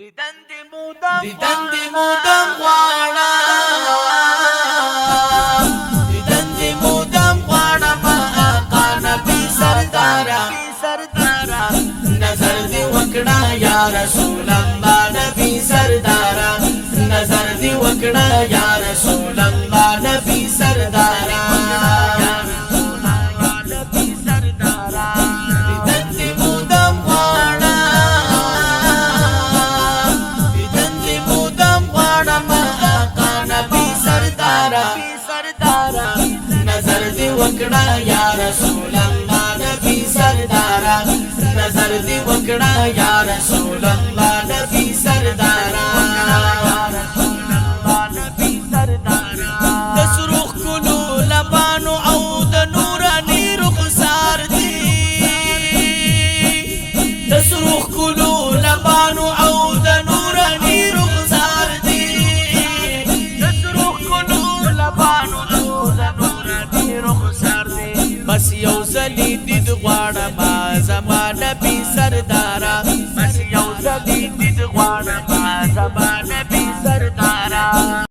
دیدن دی مودم غواړه دیدن دی مودم غواړه ما آقا نبی سردارا نظر دی وکړه یا رسول الله نبی سردارا نظر دی وکړه یا رسول الله نبی سردارا नजर दी वकड़ा या रसूल अल्लाह नबी सरदारा नजर दी वकड़ा या रसूल अल्लाह नबी सरदारा दसरुख कुलू लबानु او د نورانی رخسار دی दसरुख कुलू लबानु او د نورانی رخسار دی दसरुख कुलू लबानु بس یو زلی دید غواړه ما زما نبی سردارا بس